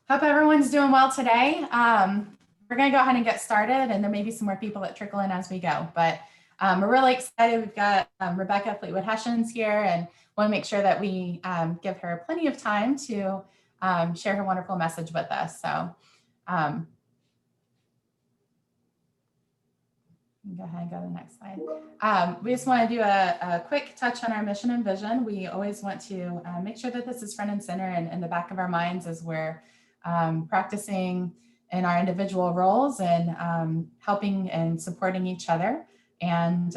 Hope everyone's doing well today. We're going to go ahead and get started, and there may be some more people that trickle in as we go. But we're really excited. We've got Rebecca Fleetwood Hession's here, and want to make sure that we give her plenty of time to share her wonderful message with us. So go ahead and go to the next slide. We just want to do a quick touch on our mission and vision. We always want to make sure that this is front and center and in the back of our minds as we're practicing in our individual roles and helping and supporting each other. And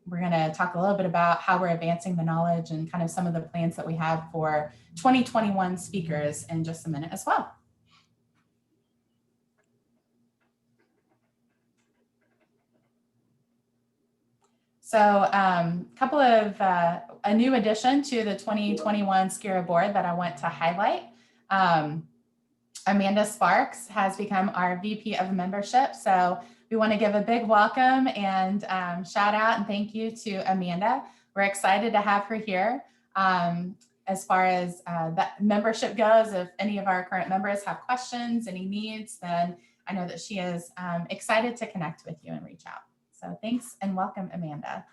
we're going to talk a little bit about how we're advancing the knowledge and kind of some of the plans that we have for 2021 speakers in just a minute as well. So a couple of a new addition to the 2021 SCIHRA board that I want to highlight. Amanda Sparks has become our VP of membership. So we want to give a big welcome and shout out and thank you to Amanda. We're excited to have her here. As far as that membership goes, if any of our current members have questions, any needs, then I know that she is excited to connect with you and reach out. So thanks and welcome, Amanda.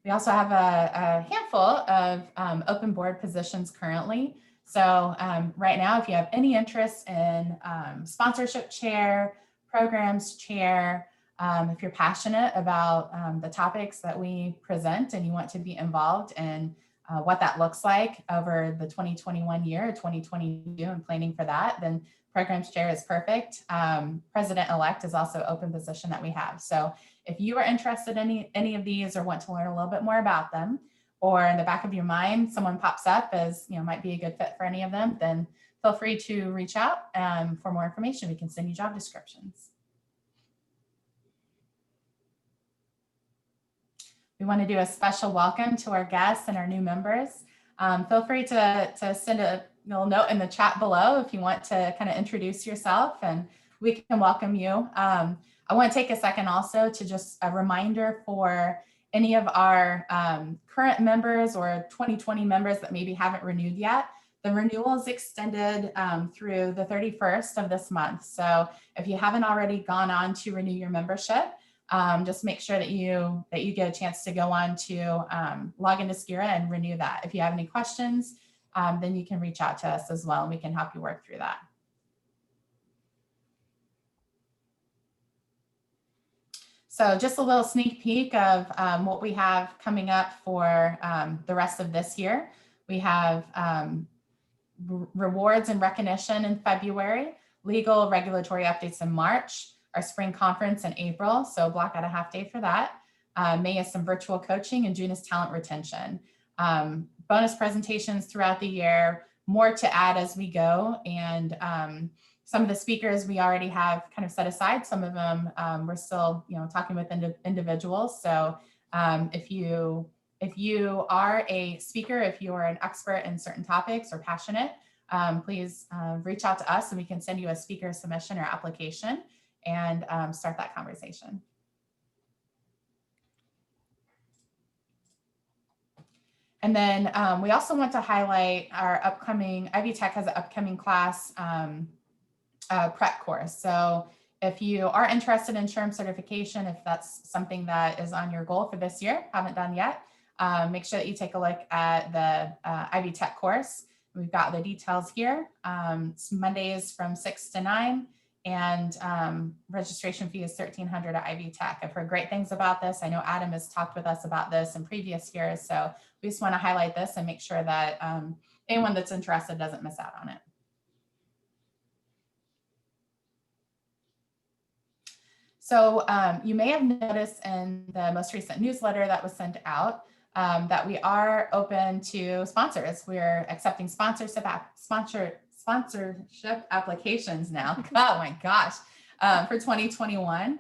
We also have a handful of open board positions currently. So right now, if you have any interest in sponsorship chair, programs chair, if you're passionate about the topics that we present and you want to be involved in what that looks like over the 2021 year, 2022 and planning for that, then programs chair is perfect. President-elect is also an open position that we have. So if you are interested in any of these or want to learn a little bit more about them, or in the back of your mind, someone pops up as, might be a good fit for any of them, then feel free to reach out for more information. We can send you job descriptions. We want to do a special welcome to our guests and our new members. Feel free to send a little note in the chat below if you want to kind of introduce yourself and we can welcome you. I want to take a second also to just a reminder for any of our current members or 2020 members that maybe haven't renewed yet. The renewal is extended through the 31st of this month. So if you haven't already gone on to renew your membership, just make sure that you get a chance to go on to log into SCIHRA and renew that. If you have any questions, then you can reach out to us as well and we can help you work through that. So just a little sneak peek of what we have coming up for the rest of this year. We have rewards and recognition in February, legal regulatory updates in March, our spring conference in April, so block out a half day for that. May is some virtual coaching, and June is talent retention. Bonus presentations throughout the year, more to add as we go, and some of the speakers we already have kind of set aside. Some of them we're still, talking with individuals. So if you are a speaker, if you are an expert in certain topics or passionate, please reach out to us and we can send you a speaker submission or application and start that conversation. And then we also want to highlight our upcoming, Ivy Tech has an upcoming class prep course. So if you are interested in SHRM certification, if that's something that is on your goal for this year, haven't done yet, make sure that you take a look at the Ivy Tech course. We've got the details here. It's Mondays from 6 to 9 and registration fee is $1,300 at Ivy Tech. I've heard great things about this. I know Adam has talked with us about this in previous years. So we just want to highlight this and make sure that anyone that's interested doesn't miss out on it. So you may have noticed in the most recent newsletter that was sent out that we are open to sponsors. We're accepting sponsorship applications now. Oh my gosh, for 2021.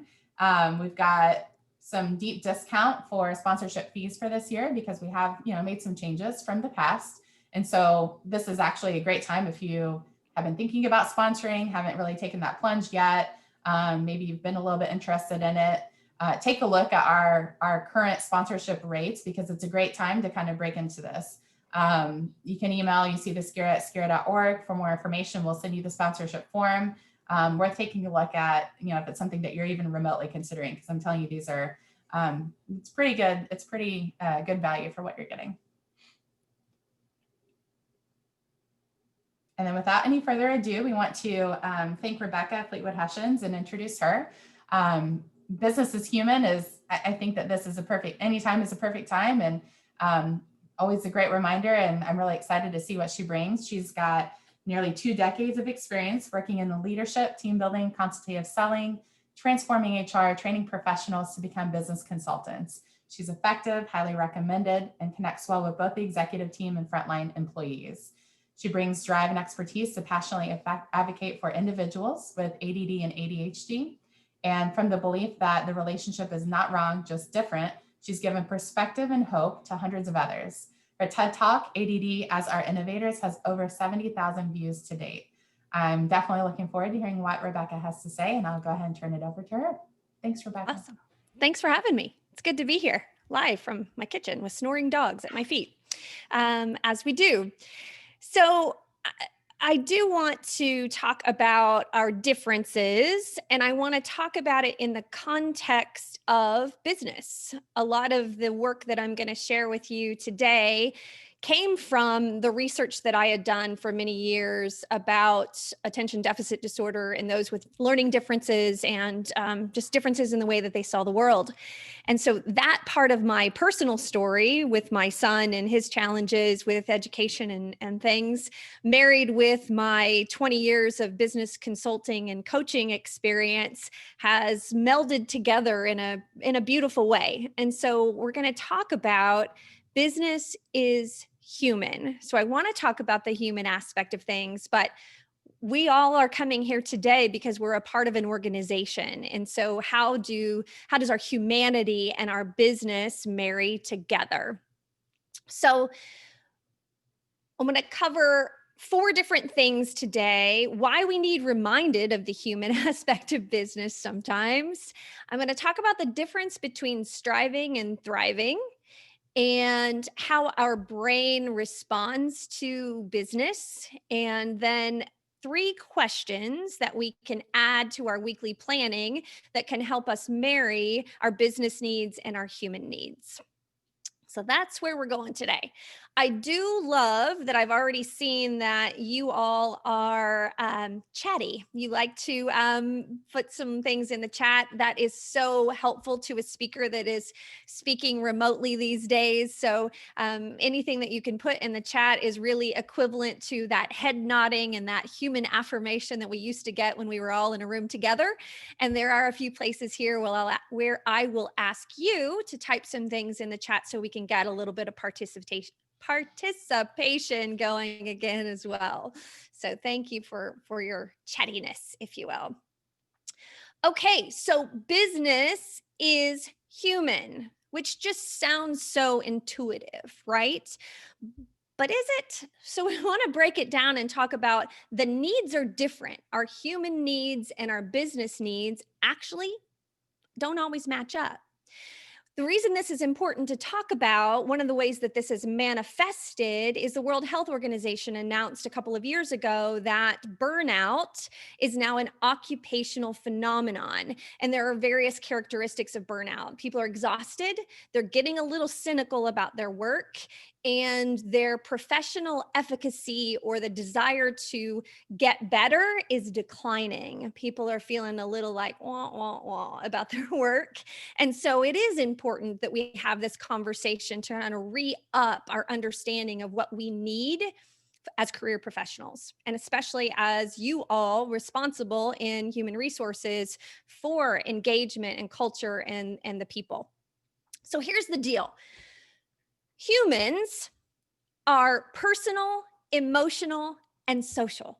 We've got some deep discount for sponsorship fees for this year because we have made some changes from the past. And so this is actually a great time if you have been thinking about sponsoring, haven't really taken that plunge yet. Maybe you've been a little bit interested in it. Take a look at our current sponsorship rates because it's a great time to kind of break into this. You can email UC@SCIHRA.org for more information. We'll send you the sponsorship form. Worth taking a look at, if it's something that you're even remotely considering, because I'm telling you, these are, it's pretty good. It's pretty good value for what you're getting. And then without any further ado, we want to thank Rebecca Fleetwood Hessions and introduce her. Business is human I think that this is anytime is a perfect time, and always a great reminder. And I'm really excited to see what she brings. She's got nearly 2 decades of experience working in the leadership, team building, consultative selling, transforming HR, training professionals to become business consultants. She's effective, highly recommended, and connects well with both the executive team and frontline employees. She brings drive and expertise to passionately advocate for individuals with ADD and ADHD. And from the belief that the relationship is not wrong, just different, she's given perspective and hope to hundreds of others. Her TED Talk, ADD as Our Innovators, has over 70,000 views to date. I'm definitely looking forward to hearing what Rebecca has to say, and I'll go ahead and turn it over to her. Thanks, Rebecca. Awesome. Thanks for having me. It's good to be here live from my kitchen with snoring dogs at my feet, as we do. So I do want to talk about our differences, and I want to talk about it in the context of business. A lot of the work that I'm going to share with you today came from the research that I had done for many years about attention deficit disorder and those with learning differences and just differences in the way that they saw the world. And so that part of my personal story with my son and his challenges with education and things, married with my 20 years of business consulting and coaching experience, has melded together in a beautiful way. And so we're going to talk about business is human. So I want to talk about the human aspect of things, but we all are coming here today because we're a part of an organization. And so how does our humanity and our business marry together? So I'm going to cover 4 different things today, why we need reminded of the human aspect of business sometimes. I'm going to talk about the difference between striving and thriving, and how our brain responds to business, and then 3 questions that we can add to our weekly planning that can help us marry our business needs and our human needs. So that's where we're going today. I do love that I've already seen that you all are chatty. You like to put some things in the chat. That is so helpful to a speaker that is speaking remotely these days. So anything that you can put in the chat is really equivalent to that head nodding and that human affirmation that we used to get when we were all in a room together. And there are a few places here where I will ask you to type some things in the chat so we can get a little bit of participation going again as well. So thank you for your chattiness, if you will. Okay, so business is human, which just sounds so intuitive, right? But is it? So we want to break it down and talk about the needs are different. Our human needs and our business needs actually don't always match up. The reason this is important to talk about, one of the ways that this is manifested, is the World Health Organization announced a couple of years ago that burnout is now an occupational phenomenon. And there are various characteristics of burnout. People are exhausted, they're getting a little cynical about their work, and their professional efficacy or the desire to get better is declining. People are feeling a little like wah, wah, wah about their work. And so it is important that we have this conversation to kind of re-up our understanding of what we need as career professionals, and especially as you all responsible in human resources for engagement and culture and the people. So here's the deal. Humans are personal, emotional, and social.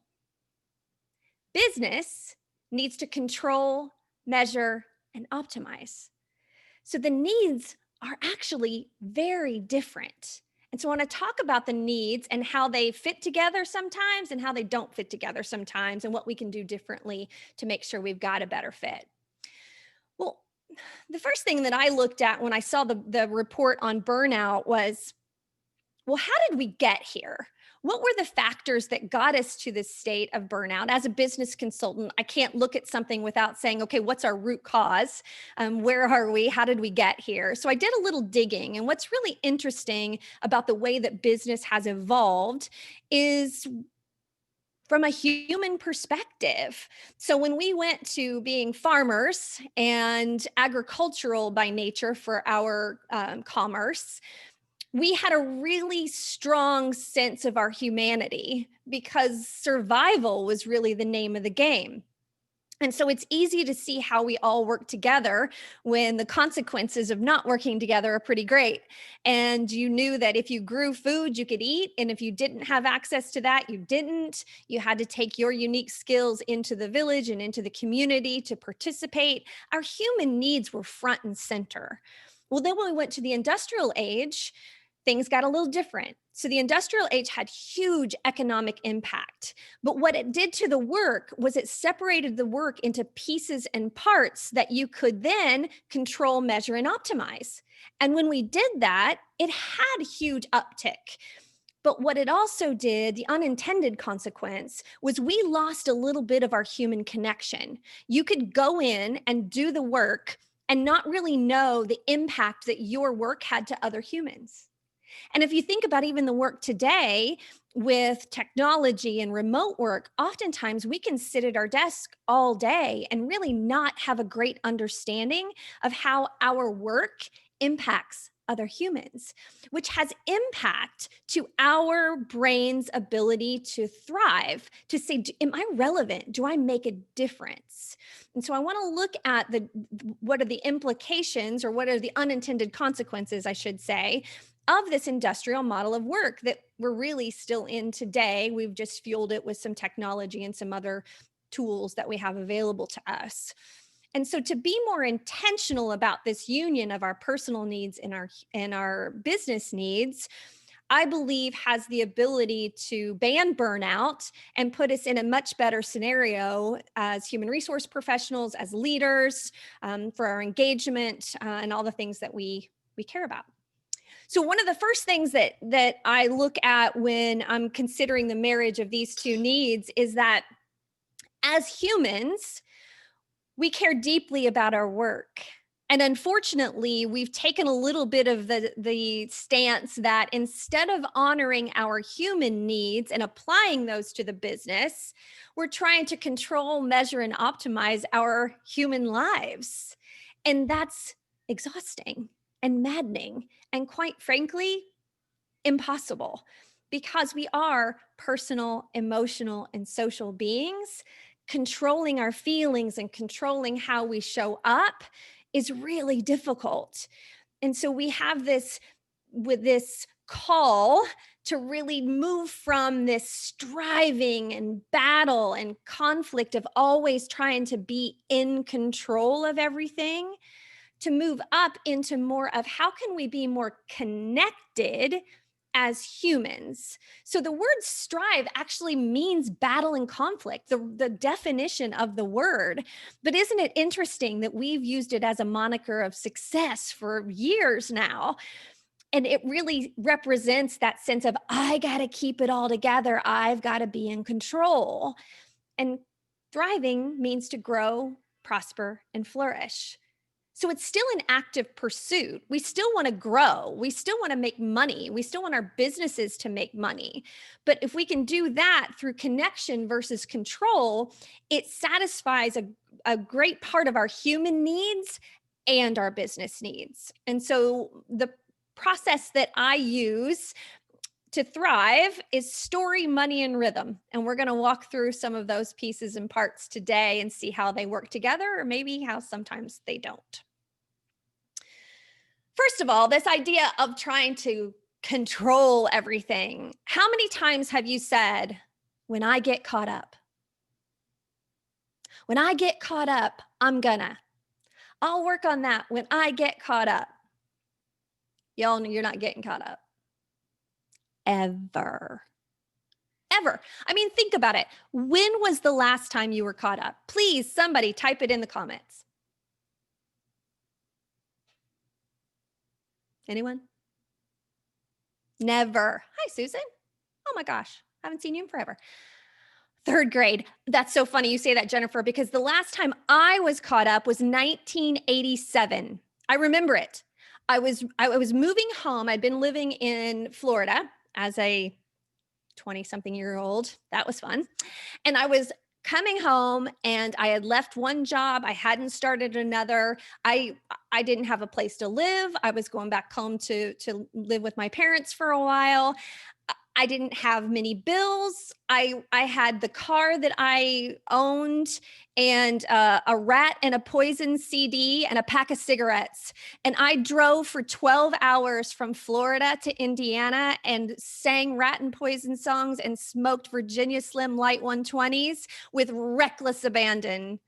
Business needs to control, measure, and optimize. So the needs are actually very different. And so I want to talk about the needs and how they fit together sometimes and how they don't fit together sometimes and what we can do differently to make sure we've got a better fit. Well, the first thing that I looked at when I saw the report on burnout was, Well, how did we get here? What were the factors that got us to this state of burnout? As a business consultant, I can't look at something without saying, okay, what's our root cause? Where are we? How did we get here? So I did a little digging. And what's really interesting about the way that business has evolved is from a human perspective. So when we went to being farmers and agricultural by nature for our commerce, we had a really strong sense of our humanity because survival was really the name of the game. And so it's easy to see how we all work together when the consequences of not working together are pretty great. And you knew that if you grew food, you could eat. And if you didn't have access to that, you didn't. You had to take your unique skills into the village and into the community to participate. Our human needs were front and center. Well, then when we went to the industrial age, things got a little different. So the industrial age had huge economic impact. But what it did to the work was it separated the work into pieces and parts that you could then control, measure, and optimize. And when we did that, it had huge uptick. But what it also did, the unintended consequence, was we lost a little bit of our human connection. You could go in and do the work and not really know the impact that your work had to other humans. And if you think about even the work today with technology and remote work, oftentimes we can sit at our desk all day and really not have a great understanding of how our work impacts other humans, which has impact to our brain's ability to thrive, to say, am I relevant? Do I make a difference? And so I want to look at what are the implications, or what are the unintended consequences, I should say, of this industrial model of work that we're really still in today. We've just fueled it with some technology and some other tools that we have available to us. And so to be more intentional about this union of our personal needs and our business needs, I believe has the ability to ban burnout and put us in a much better scenario as human resource professionals, as leaders, for our engagement, and all the things that we care about. So one of the first things that I look at when I'm considering the marriage of these two needs is that as humans, we care deeply about our work. And unfortunately, we've taken a little bit of the stance that instead of honoring our human needs and applying those to the business, we're trying to control, measure, and optimize our human lives. And that's exhausting and maddening, and quite frankly, impossible, because we are personal, emotional, and social beings. Controlling our feelings and controlling how we show up is really difficult. And so we have this call to really move from this striving and battle and conflict of always trying to be in control of everything, to move up into more of how can we be more connected as humans. So the word strive actually means battle and conflict, the definition of the word. But isn't it interesting that we've used it as a moniker of success for years now? And it really represents that sense of, I got to keep it all together. I've got to be in control. And thriving means to grow, prosper, and flourish. So it's still an active pursuit. We still want to grow. We still want to make money. We still want our businesses to make money. But if we can do that through connection versus control, it satisfies a great part of our human needs and our business needs. And so the process that I use to thrive is story, money, and rhythm. And we're going to walk through some of those pieces and parts today and see how they work together, or maybe how sometimes they don't. First of all, this idea of trying to control everything. How many times have you said, when I get caught up? When I get caught up, I'll work on that when I get caught up. Y'all know you're not getting caught up. Ever. I mean, think about it. When was the last time you were caught up? Please, somebody type it in the comments. Anyone? Never. Hi, Susan. Oh my gosh, haven't seen you in forever. Third grade. That's so funny you say that, Jennifer, because the last time I was caught up was 1987. I remember it. I was moving home. I'd been living in Florida as a 20-something-year-old. That was fun. And I was coming home and I had left one job. I hadn't started another. I didn't have a place to live. I was going back home to live with my parents for a while. I didn't have many bills. I had the car that I owned and a rat and a poison CD and a pack of cigarettes. And I drove for 12 hours from Florida to Indiana and sang rat and poison songs and smoked Virginia Slim Light 120s with reckless abandon.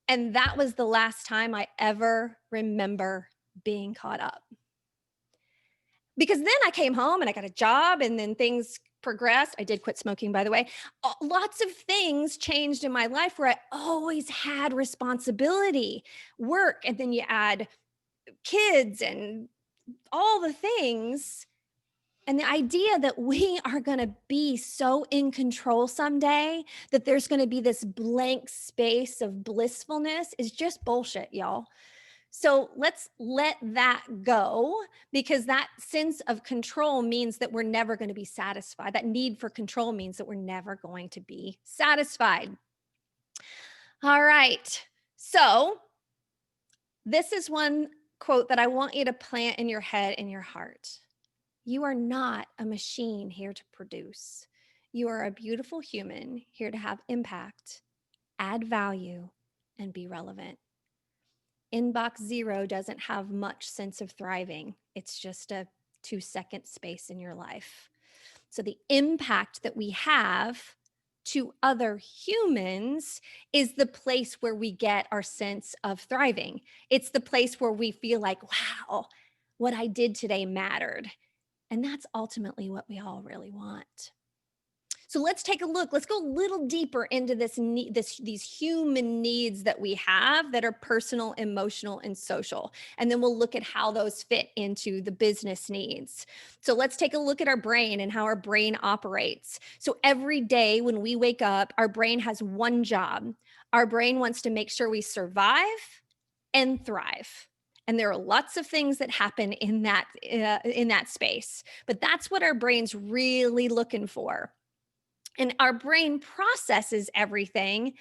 And that was the last time I ever remember being caught up. Because then I came home and I got a job and then things progressed. I did quit smoking, by the way. Lots of things changed in my life where I always had responsibility, work, and then you add kids and all the things. And the idea that we are going to be so in control someday that there's going to be this blank space of blissfulness is just bullshit, y'all. So let's let that go, because that sense of control means that we're never going to be satisfied. That need for control means that we're never going to be satisfied. All right. So this is one quote that I want you to plant in your head and your heart. You are not a machine here to produce. You are a beautiful human here to have impact, add value, and be relevant. Inbox zero doesn't have much sense of thriving. It's just a 2-second space in your life. So the impact that we have to other humans is the place where we get our sense of thriving. It's the place where we feel like, wow, what I did today mattered. And that's ultimately what we all really want. So let's take a look. Let's go a little deeper into these human needs that we have that are personal, emotional, and social. And then we'll look at how those fit into the business needs. So let's take a look at our brain and how our brain operates. So every day when we wake up, our brain has one job. Our brain wants to make sure we survive and thrive. And there are lots of things that happen in that space, but that's what our brain's really looking for. And our brain processes everything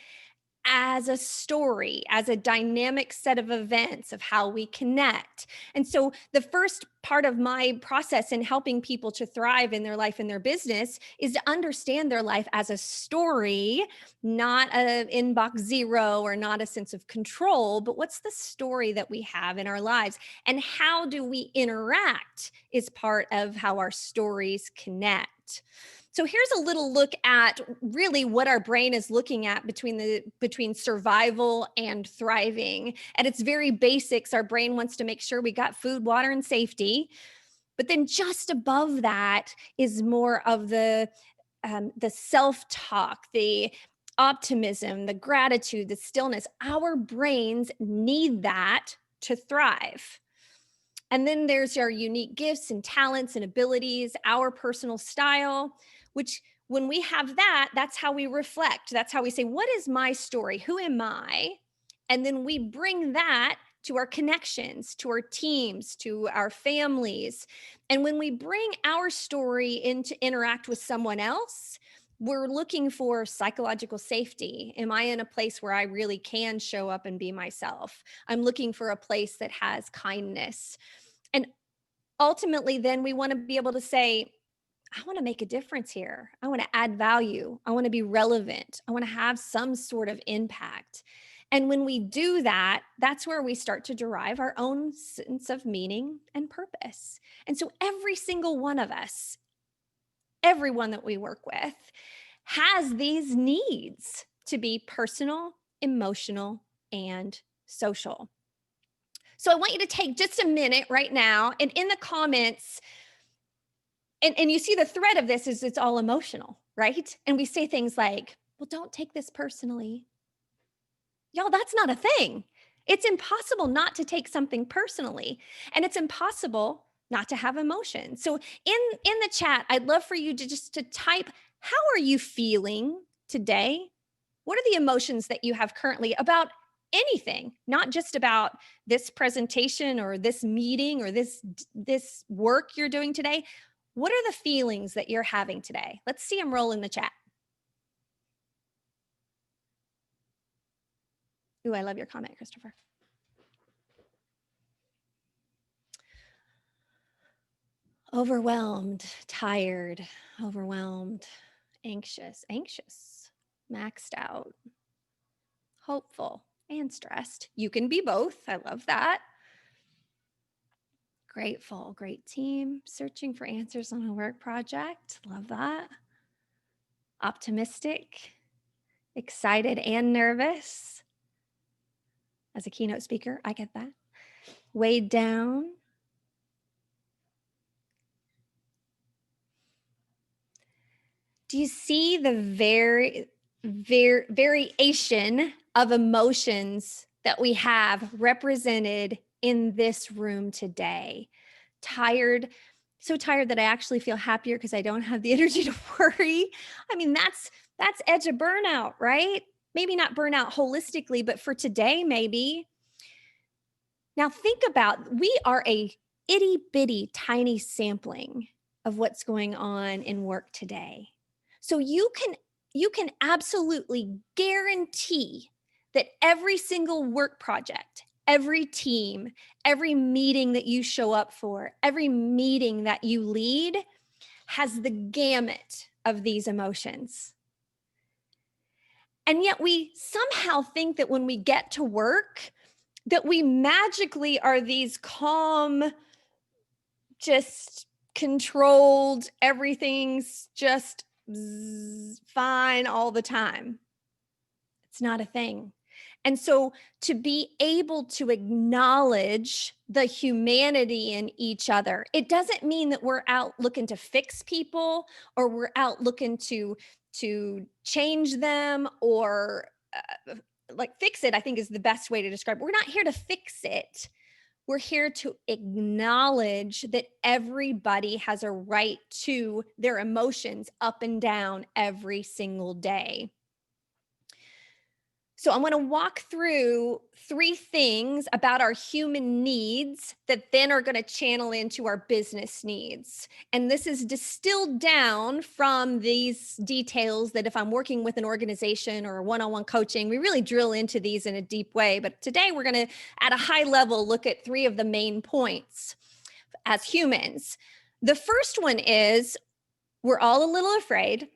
as a story, as a dynamic set of events of how we connect. And so the first part of my process in helping people to thrive in their life and their business is to understand their life as a story, not an inbox zero or not a sense of control, but what's the story that we have in our lives and how do we interact is part of how our stories connect. So here's a little look at really what our brain is looking at between survival and thriving. At its very basics, our brain wants to make sure we got food, water, and safety. But then just above that is more of the self-talk, the optimism, the gratitude, the stillness. Our brains need that to thrive. And then there's our unique gifts and talents and abilities, our personal style, which when we have that, that's how we reflect. That's how we say, what is my story? Who am I? And then we bring that to our connections, to our teams, to our families. And when we bring our story in to interact with someone else, we're looking for psychological safety. Am I in a place where I really can show up and be myself? I'm looking for a place that has kindness. And ultimately, then we want to be able to say, I want to make a difference here. I want to add value. I want to be relevant. I want to have some sort of impact. And when we do that, that's where we start to derive our own sense of meaning and purpose. And so every single one of us, everyone that we work with, has these needs to be personal, emotional, and social. So I want you to take just a minute right now and in the comments, and you see the thread of this is it's all emotional, right? And we say things like, well, don't take this personally. Y'all, that's not a thing. It's impossible not to take something personally. And it's impossible not to have emotions. So in the chat, I'd love for you to just to type, how are you feeling today? What are the emotions that you have currently about anything, not just about this presentation or this meeting or this work you're doing today? What are the feelings that you're having today? Let's see them roll in the chat. Ooh, I love your comment, Christopher. Overwhelmed, tired, overwhelmed, anxious, maxed out, hopeful, and stressed. You can be both. I love that. Grateful, great team, searching for answers on a work project. Love that. Optimistic, excited, and nervous. As a keynote speaker, I get that. Weighed down. Do you see the variation of emotions that we have represented in this room today? Tired, so tired that I actually feel happier because I don't have the energy to worry. I mean, that's edge of burnout, right? Maybe not burnout holistically, but for today, maybe. Now think about, we are a itty bitty tiny sampling of what's going on in work today. So you can absolutely guarantee that every single work project, every team, every meeting that you show up for, every meeting that you lead has the gamut of these emotions. And yet we somehow think that when we get to work, that we magically are these calm, just controlled, everything's just fine all the time. It's not a thing. And so to be able to acknowledge the humanity in each other, it doesn't mean that we're out looking to fix people or we're out looking to change them or like fix it, I think is the best way to describe it. We're not here to fix it. We're here to acknowledge that everybody has a right to their emotions up and down every single day. So I'm going to walk through 3 things about our human needs that then are going to channel into our business needs. And this is distilled down from these details that if I'm working with an organization or one-on-one coaching, we really drill into these in a deep way. But today we're going to, at a high level, look at 3 of the main points as humans. The first one is we're all a little afraid.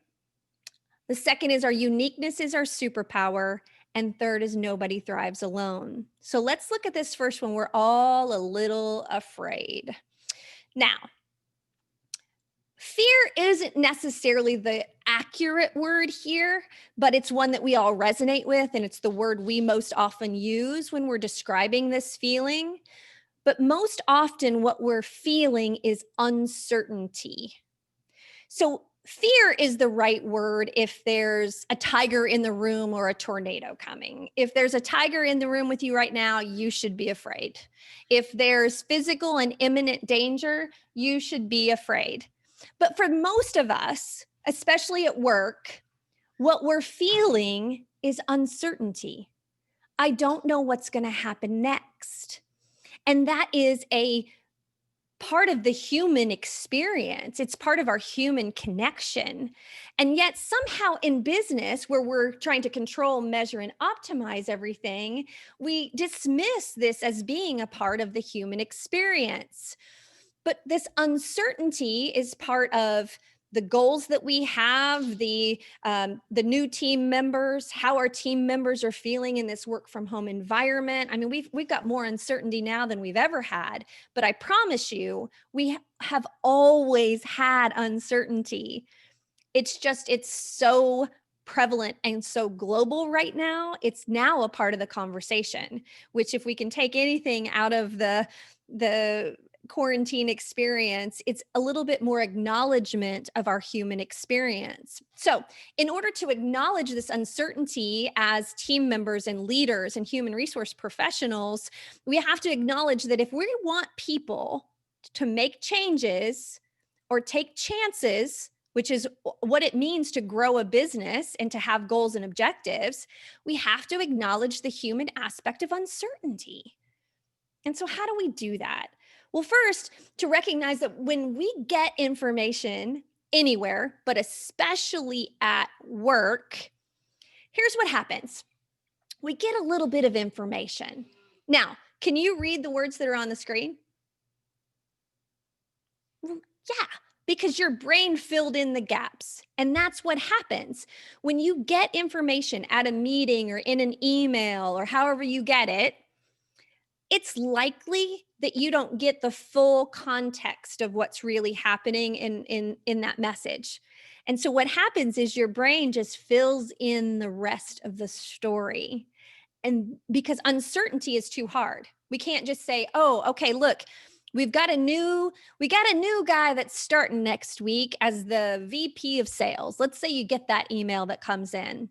The second is our uniqueness is our superpower. And third is nobody thrives alone. So let's look at this first one. We're all a little afraid. Now, fear isn't necessarily the accurate word here, but it's one that we all resonate with, and it's the word we most often use when we're describing this feeling. But most often what we're feeling is uncertainty. So fear is the right word if there's a tiger in the room or a tornado coming. If there's a tiger in the room with you right now, you should be afraid. If there's physical and imminent danger, you should be afraid. But for most of us, especially at work, what we're feeling is uncertainty. I don't know what's going to happen next. And that is a part of the human experience. It's part of our human connection. And yet somehow in business, where we're trying to control, measure, and optimize everything, we dismiss this as being a part of the human experience. But this uncertainty is part of the goals that we have, the new team members, how our team members are feeling in this work from home environment. I mean, we've got more uncertainty now than we've ever had, but I promise you, we have always had uncertainty. It's so prevalent and so global right now. It's now a part of the conversation, which if we can take anything out of the quarantine experience, it's a little bit more acknowledgement of our human experience. So in order to acknowledge this uncertainty as team members and leaders and human resource professionals, we have to acknowledge that if we want people to make changes or take chances, which is what it means to grow a business and to have goals and objectives, we have to acknowledge the human aspect of uncertainty. And so how do we do that? Well, first, to recognize that when we get information anywhere, but especially at work, here's what happens. We get a little bit of information. Now, can you read the words that are on the screen? Yeah, because your brain filled in the gaps. And that's what happens when you get information at a meeting or in an email or however you get it. It's likely that you don't get the full context of what's really happening in that message. And so what happens is your brain just fills in the rest of the story. And because uncertainty is too hard, we can't just say, oh, okay, look, we got a new guy that's starting next week as the VP of sales. Let's say you get that email that comes in.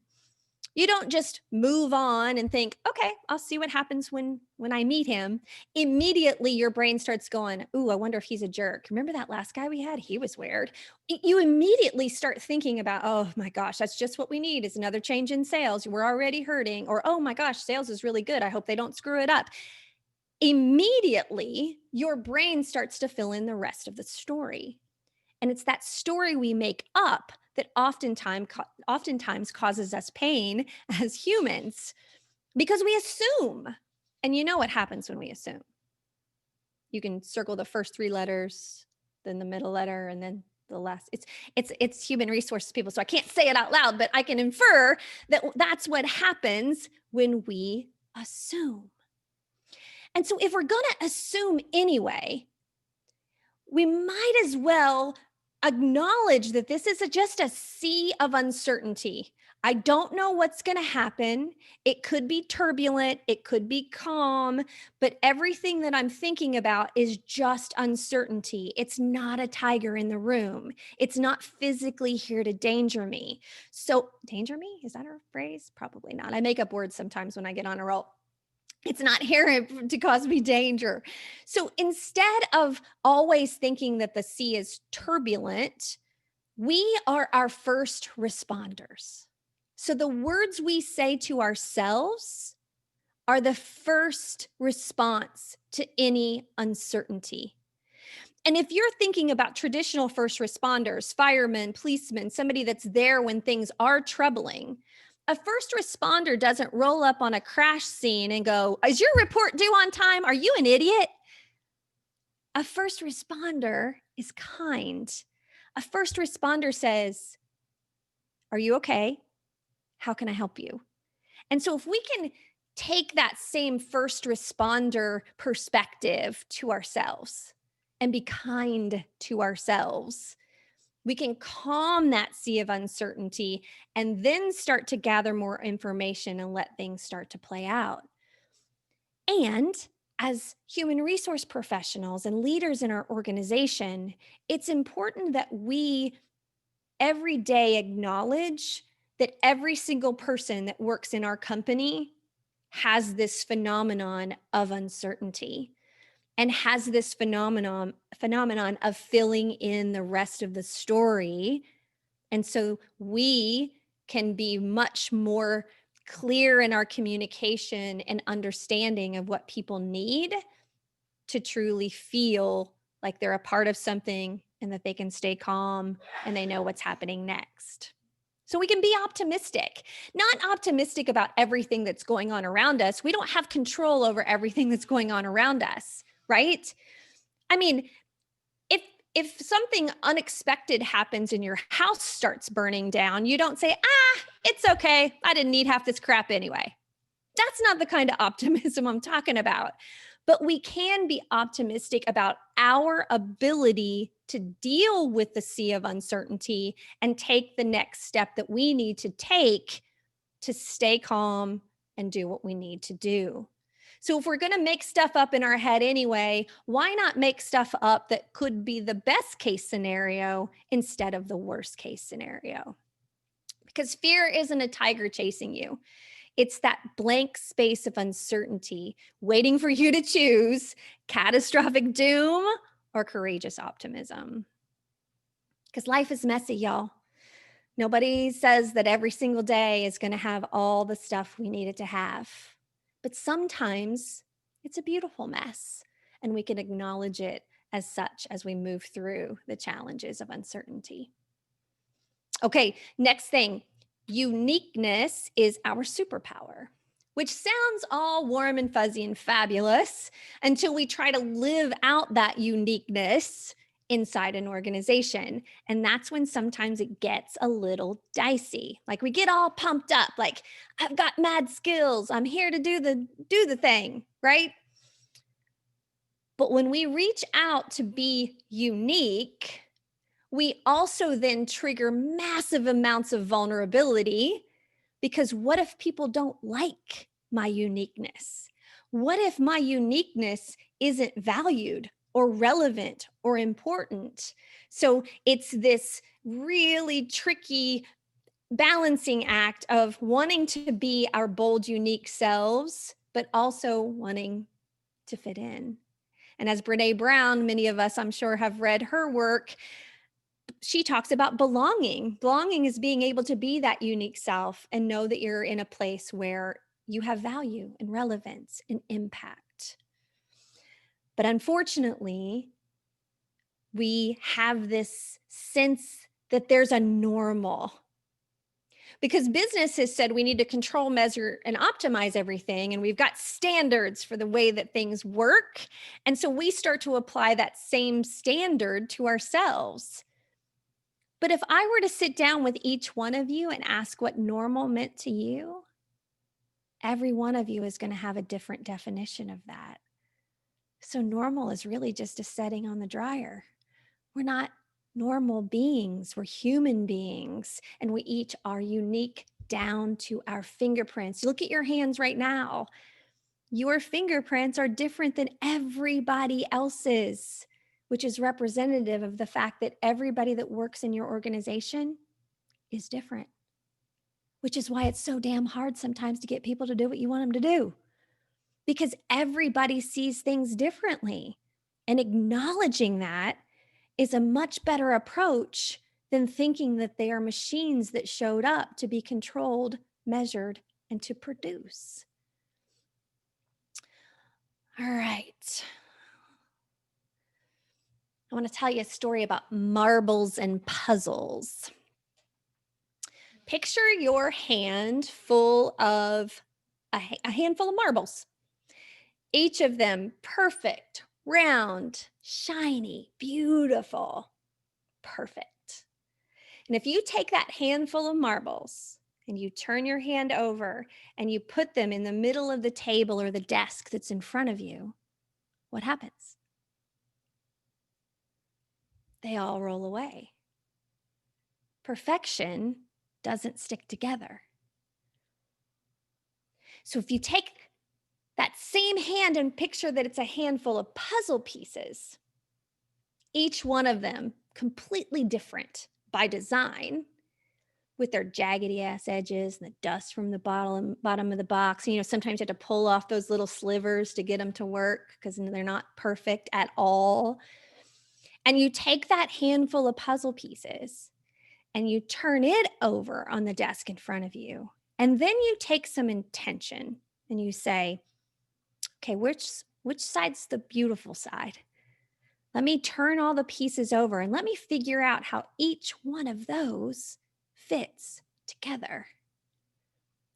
You don't just move on and think, okay, I'll see what happens when I meet him. Immediately, your brain starts going, ooh, I wonder if he's a jerk. Remember that last guy we had? He was weird. You immediately start thinking about, oh my gosh, that's just what we need is another change in sales. We're already hurting. Or, oh my gosh, sales is really good. I hope they don't screw it up. Immediately, your brain starts to fill in the rest of the story. And it's that story we make up that oftentimes causes us pain as humans because we assume. And you know what happens when we assume. You can circle the first 3 letters, then the middle letter, and then the last. It's human resources people, so I can't say it out loud, but I can infer that that's what happens when we assume. And so if we're going to assume anyway, we might as well acknowledge that this is just a sea of uncertainty. I don't know what's going to happen. It could be turbulent. It could be calm, but everything that I'm thinking about is just uncertainty. It's not a tiger in the room. It's not physically here to danger me. So danger me? Is that a phrase? Probably not. I make up words sometimes when I get on a roll. It's not here to cause me danger. So instead of always thinking that the sea is turbulent, we are our first responders. So the words we say to ourselves are the first response to any uncertainty. And if you're thinking about traditional first responders, firemen, policemen, somebody that's there when things are troubling, a first responder doesn't roll up on a crash scene and go, is your report due on time? Are you an idiot? A first responder is kind. A first responder says, are you okay? How can I help you? And so if we can take that same first responder perspective to ourselves and be kind to ourselves, we can calm that sea of uncertainty and then start to gather more information and let things start to play out. And as human resource professionals and leaders in our organization, it's important that we every day acknowledge that every single person that works in our company has this phenomenon of uncertainty and has this phenomenon of filling in the rest of the story. And so we can be much more clear in our communication and understanding of what people need to truly feel like they're a part of something and that they can stay calm and they know what's happening next. So we can be optimistic, not optimistic about everything that's going on around us. We don't have control over everything that's going on around us. Right? I mean, if something unexpected happens and your house starts burning down, you don't say, it's okay. I didn't need half this crap anyway. That's not the kind of optimism I'm talking about. But we can be optimistic about our ability to deal with the sea of uncertainty and take the next step that we need to take to stay calm and do what we need to do. So if we're going to make stuff up in our head anyway, why not make stuff up that could be the best case scenario instead of the worst case scenario? Because fear isn't a tiger chasing you. It's that blank space of uncertainty waiting for you to choose catastrophic doom or courageous optimism. Because life is messy, y'all. Nobody says that every single day is going to have all the stuff we need it to have. But sometimes it's a beautiful mess, and we can acknowledge it as such as we move through the challenges of uncertainty. Okay, next thing, uniqueness is our superpower, which sounds all warm and fuzzy and fabulous until we try to live out that uniqueness inside an organization. And that's when sometimes it gets a little dicey. Like we get all pumped up, like I've got mad skills, I'm here to do the thing, right? But when we reach out to be unique, we also then trigger massive amounts of vulnerability, because what if people don't like my uniqueness? What if my uniqueness isn't valued or relevant or important? So it's this really tricky balancing act of wanting to be our bold, unique selves, but also wanting to fit in. And as Brene Brown, many of us, I'm sure, have read her work, she talks about belonging. Belonging is being able to be that unique self and know that you're in a place where you have value and relevance and impact. But unfortunately, we have this sense that there's a normal, because business has said we need to control, measure, and optimize everything. And we've got standards for the way that things work. And so we start to apply that same standard to ourselves. But if I were to sit down with each one of you and ask what normal meant to you, every one of you is going to have a different definition of that. So normal is really just a setting on the dryer. We're not normal beings, we're human beings, and we each are unique down to our fingerprints. Look at your hands right now. Your fingerprints are different than everybody else's, which is representative of the fact that everybody that works in your organization is different, which is why it's so damn hard sometimes to get people to do what you want them to do, because everybody sees things differently. And acknowledging that is a much better approach than thinking that they are machines that showed up to be controlled, measured, and to produce. All right. I want to tell you a story about marbles and puzzles. Picture your hand full of a handful of marbles, each of them perfect, round, shiny, beautiful, perfect. And if you take that handful of marbles and you turn your hand over and you put them in the middle of the table or the desk that's in front of you, what happens? They all roll away. Perfection doesn't stick together. So if you take that same hand and picture that it's a handful of puzzle pieces, each one of them completely different by design, with their jaggedy ass edges and the dust from the bottom of the box. You know, sometimes you have to pull off those little slivers to get them to work because they're not perfect at all. And you take that handful of puzzle pieces and you turn it over on the desk in front of you. And then you take some intention and you say, okay, which side's the beautiful side? Let me turn all the pieces over and let me figure out how each one of those fits together.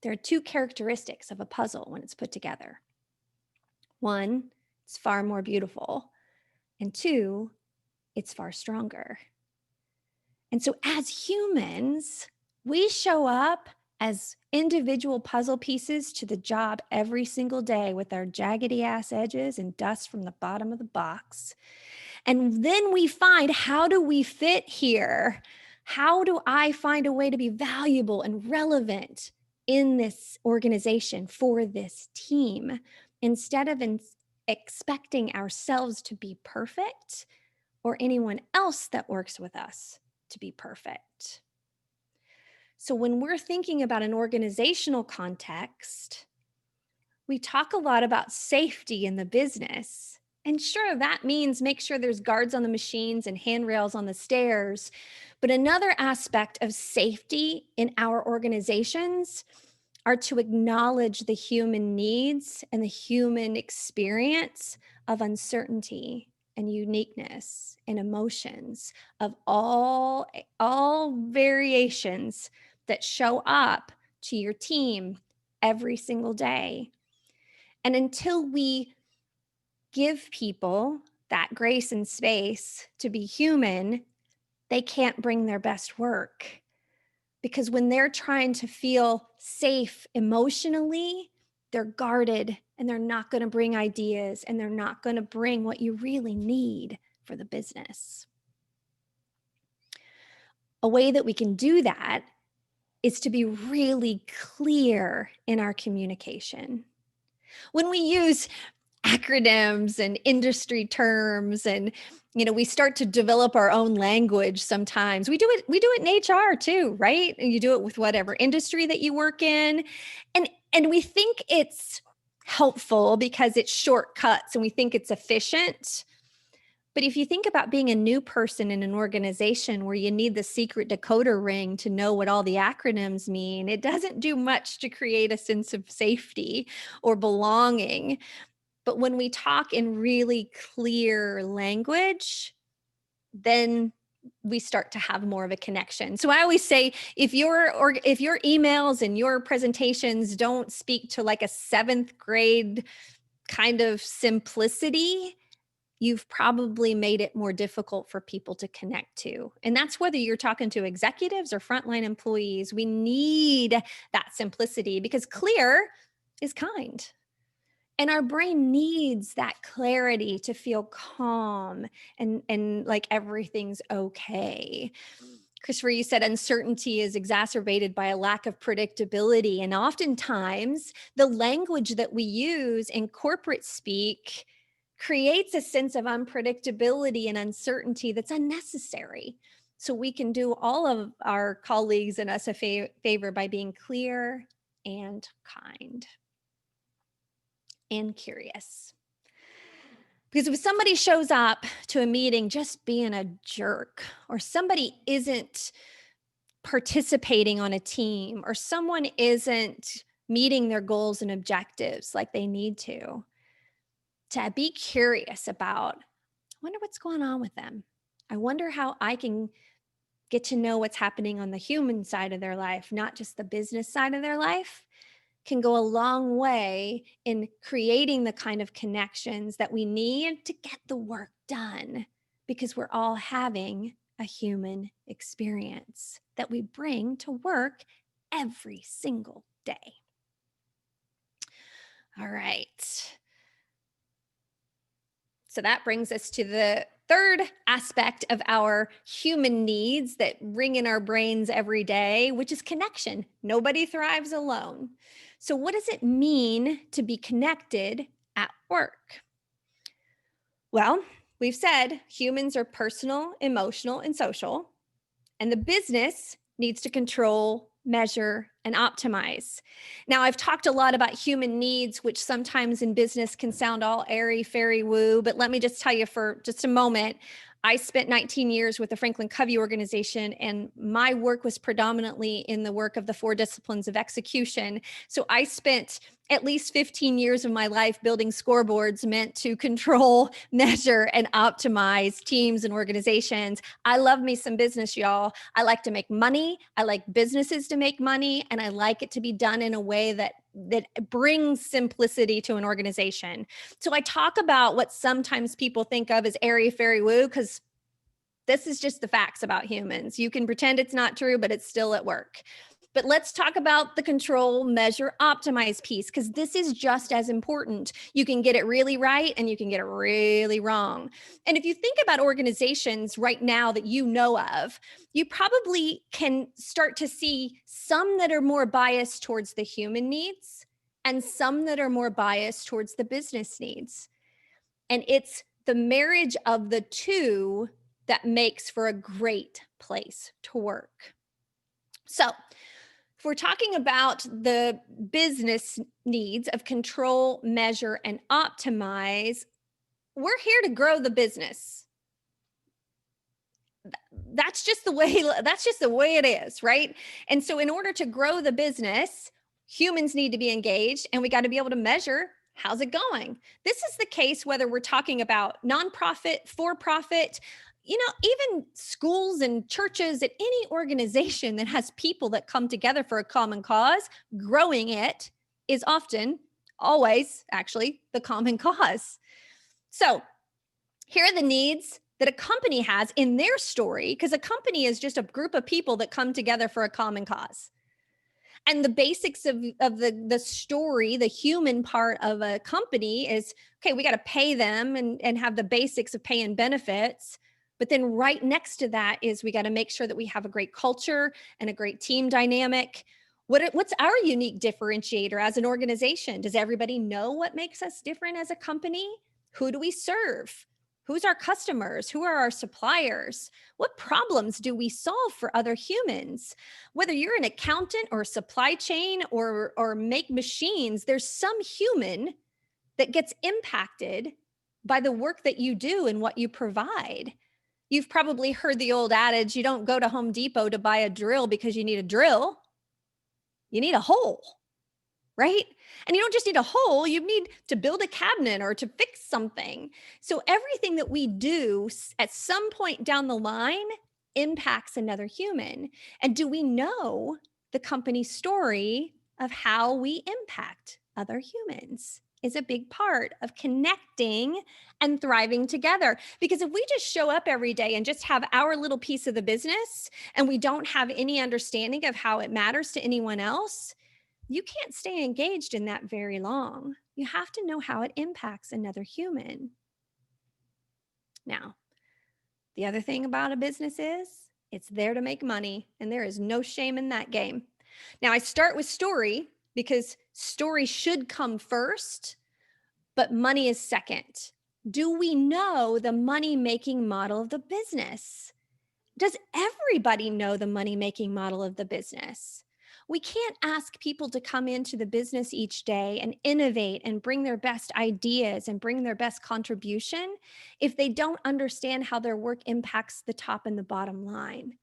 There are two characteristics of a puzzle when it's put together. One, it's far more beautiful. And two, it's far stronger. And so as humans, we show up as individual puzzle pieces to the job every single day with our jaggedy ass edges and dust from the bottom of the box. And then we find, how do we fit here? How do I find a way to be valuable and relevant in this organization for this team, instead of expecting ourselves to be perfect or anyone else that works with us to be perfect? So when we're thinking about an organizational context, we talk a lot about safety in the business, And sure, that means make sure there's guards on the machines and handrails on the stairs. But another aspect of safety in our organizations are to acknowledge the human needs and the human experience of uncertainty and uniqueness and emotions of all variations that show up to your team every single day. And until we give people that grace and space to be human, they can't bring their best work. Because when they're trying to feel safe emotionally, they're guarded and they're not going to bring ideas and they're not going to bring what you really need for the business. A way that we can do that is to be really clear in our communication. When we use acronyms and industry terms and we start to develop our own language sometimes. We do it in HR too, right? And you do it with whatever industry that you work in. And we think it's helpful because it's shortcuts and we think it's efficient. But if you think about being a new person in an organization where you need the secret decoder ring to know what all the acronyms mean, it doesn't do much to create a sense of safety or belonging. But when we talk in really clear language, then we start to have more of a connection. So I always say, if your emails and your presentations don't speak to like a 7th grade kind of simplicity, you've probably made it more difficult for people to connect to. And that's whether you're talking to executives or frontline employees. We need that simplicity because clear is kind. And our brain needs that clarity to feel calm and like everything's okay. Christopher, you said uncertainty is exacerbated by a lack of predictability. And oftentimes the language that we use in corporate speak creates a sense of unpredictability and uncertainty that's unnecessary. So we can do all of our colleagues and us a favor by being clear and kind and curious. Because if somebody shows up to a meeting just being a jerk, or somebody isn't participating on a team, or someone isn't meeting their goals and objectives like they need to be curious about, I wonder what's going on with them. I wonder how I can get to know what's happening on the human side of their life, not just the business side of their life, can go a long way in creating the kind of connections that we need to get the work done, because we're all having a human experience that we bring to work every single day. All right. So that brings us to the third aspect of our human needs that ring in our brains every day, which is connection. Nobody thrives alone. So what does it mean to be connected at work? Well, we've said humans are personal, emotional, and social, and the business needs to control, measure, and optimize. Now, I've talked a lot about human needs, which sometimes in business can sound all airy, fairy, woo, but let me just tell you for just a moment, I spent 19 years with the Franklin Covey organization, and my work was predominantly in the work of the 4 disciplines of execution. So I spent at least 15 years of my life building scoreboards meant to control, measure, and optimize teams and organizations. I love me some business, y'all. I like to make money. I like businesses to make money, and I like it to be done in a way that brings simplicity to an organization. So I talk about what sometimes people think of as airy fairy woo, because this is just the facts about humans. You can pretend it's not true, but it's still at work. But let's talk about the control, measure, optimize piece, because this is just as important. You can get it really right and you can get it really wrong. And if you think about organizations right now that you know of, you probably can start to see some that are more biased towards the human needs and some that are more biased towards the business needs. And it's the marriage of the two that makes for a great place to work. So, if we're talking about the business needs of control, measure, and optimize, we're here to grow the business. That's just the way it is, right? And so in order to grow the business, humans need to be engaged, and we got to be able to measure how's it going. This is the case whether we're talking about nonprofit, for-profit, even schools and churches, at any organization that has people that come together for a common cause. Growing it is often, always actually, the common cause. So here are the needs that a company has in their story, because a company is just a group of people that come together for a common cause. And the basics of the story, the human part of a company is, okay, we got to pay them and have the basics of pay and benefits. But then right next to that is we got to make sure that we have a great culture and a great team dynamic. What's our unique differentiator as an organization? Does everybody know what makes us different as a company? Who do we serve? Who's our customers? Who are our suppliers? What problems do we solve for other humans? Whether you're an accountant or supply chain or make machines, there's some human that gets impacted by the work that you do and what you provide. You've probably heard the old adage, you don't go to Home Depot to buy a drill because you need a drill. You need a hole, right? And you don't just need a hole, you need to build a cabinet or to fix something. So everything that we do at some point down the line impacts another human. And do we know the company story of how we impact other humans? Is a big part of connecting and thriving together. Because if we just show up every day and just have our little piece of the business and we don't have any understanding of how it matters to anyone else, you can't stay engaged in that very long. You have to know how it impacts another human. Now, the other thing about a business is it's there to make money, and there is no shame in that game. Now, I start with story because story should come first, but money is second. Do we know the money-making model of the business? Does everybody know the money-making model of the business? We can't ask people to come into the business each day and innovate and bring their best ideas and bring their best contribution if they don't understand how their work impacts the top and the bottom line.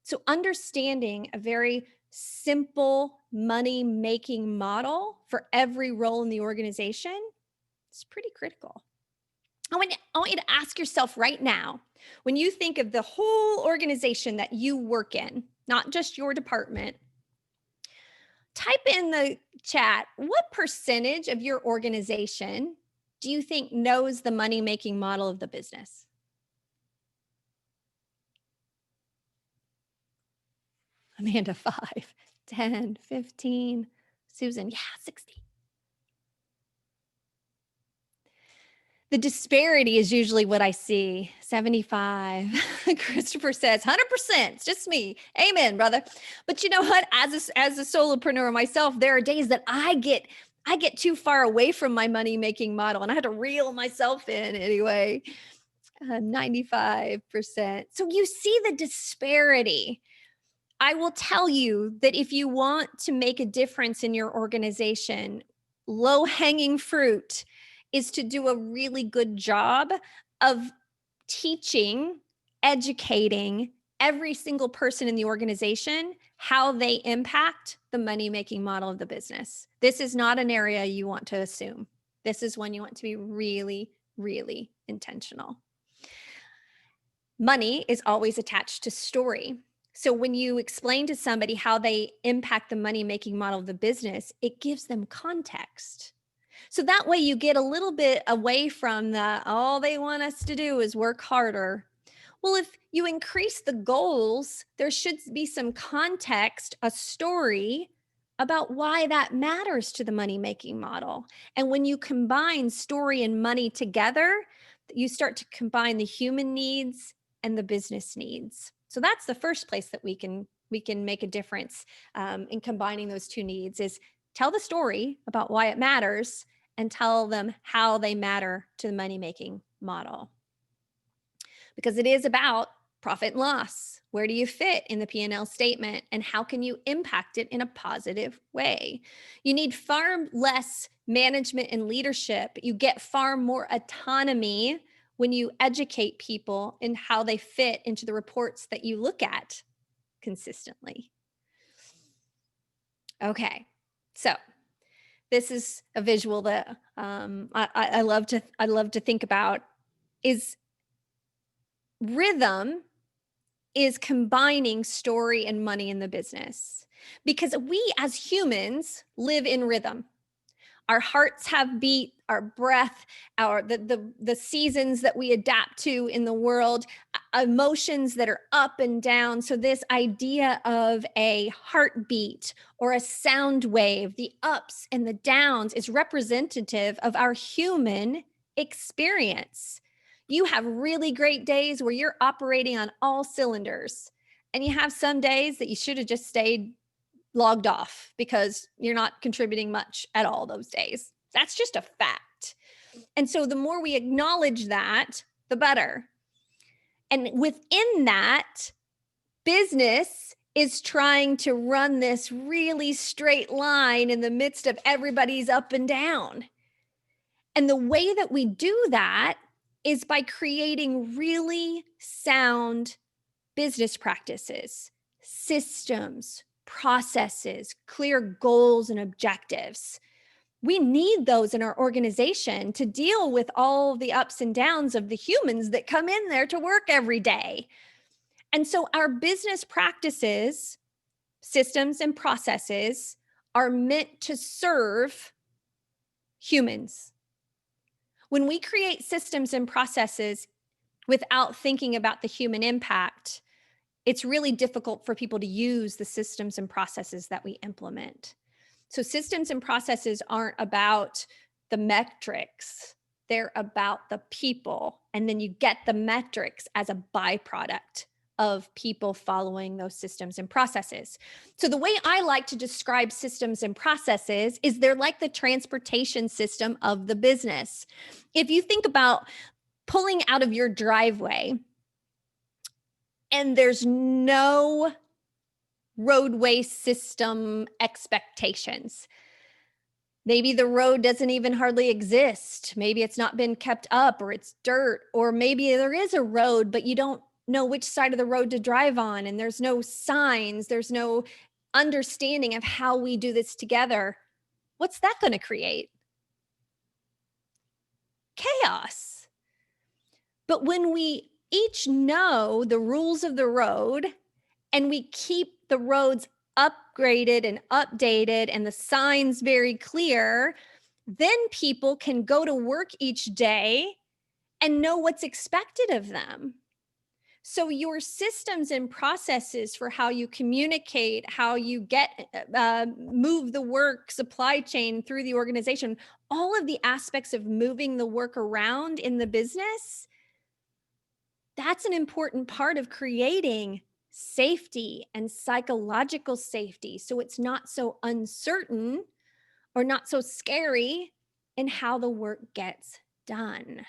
So understanding a very simple money-making model for every role in the organization is pretty critical. I want you to ask yourself right now, when you think of the whole organization that you work in, not just your department, type in the chat, what percentage of your organization do you think knows the money-making model of the business? Amanda, 5, 10, 15. Susan, yeah, 60. The disparity is usually what I see. 75. Christopher says 100%. It's just me. Amen, brother. But you know what? As a solopreneur myself, there are days that I get too far away from my money-making model, and I had to reel myself in anyway. 95%. So you see the disparity. I will tell you that if you want to make a difference in your organization, low-hanging fruit is to do a really good job of teaching, educating every single person in the organization how they impact the money-making model of the business. This is not an area you want to assume. This is one you want to be really, really intentional. Money is always attached to story. So when you explain to somebody how they impact the money-making model of the business, it gives them context. So that way you get a little bit away from the, all they want us to do is work harder. Well, if you increase the goals, there should be some context, a story about why that matters to the money-making model. And when you combine story and money together, you start to combine the human needs and the business needs. So that's the first place that we can make a difference in combining those two needs, is tell the story about why it matters and tell them how they matter to the money-making model. Because it is about Profit and loss. Where do you fit in the P&L statement, and how can you impact it in a positive way? You need far less management and leadership. You get far more autonomy when you educate people in how they fit into the reports that you look at consistently. Okay, so this is a visual that I love to think about. Is rhythm is combining story and money in the business, because we as humans live in rhythm. Our hearts have beat, our breath, the seasons that we adapt to in the world, emotions that are up and down. So this idea of a heartbeat or a sound wave, the ups and the downs, is representative of our human experience. You have really great days where you're operating on all cylinders, and you have some days that you should have just stayed logged off because you're not contributing much at all those days. That's just a fact. And so the more we acknowledge that, the better. And within that, business is trying to run this really straight line in the midst of everybody's up and down. And the way that we do that is by creating really sound business practices, systems, processes, clear goals and objectives. We need those in our organization to deal with all the ups and downs of the humans that come in there to work every day. And so our business practices, systems, and processes are meant to serve humans. When we create systems and processes without thinking about the human impact, it's really difficult for people to use the systems and processes that we implement. So systems and processes aren't about the metrics. They're about the people. And then you get the metrics as a byproduct of people following those systems and processes. So the way I like to describe systems and processes is they're like the transportation system of the business. If you think about pulling out of your driveway and there's no roadway system expectations, maybe the road doesn't even hardly exist. Maybe it's not been kept up, or it's dirt, or maybe there is a road, but you don't know which side of the road to drive on, and there's no signs, there's no understanding of how we do this together. What's that going to create? Chaos. But when we each know the rules of the road and we keep the roads upgraded and updated and the signs very clear, then people can go to work each day and know what's expected of them. So your systems and processes for how you communicate, how you get move the work supply chain through the organization, all of the aspects of moving the work around in the business, that's an important part of creating safety and psychological safety. So it's not so uncertain or not so scary in how the work gets done.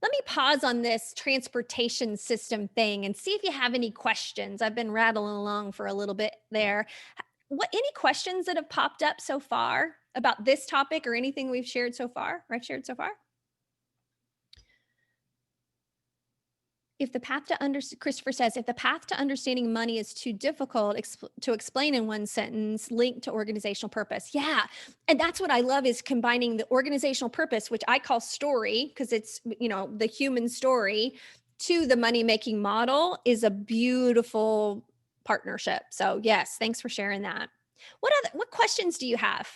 Let me pause on this transportation system thing and see if you have any questions. I've been rattling along for a little bit there. Any questions that have popped up so far about this topic or anything we've shared so far, or I've shared so far? Christopher says, if the path to understanding money is too difficult to explain in one sentence, link to organizational purpose. Yeah. And that's what I love, is combining the organizational purpose, which I call story, because it's, the human story, to the money-making model, is a beautiful partnership. So yes, thanks for sharing that. What questions do you have?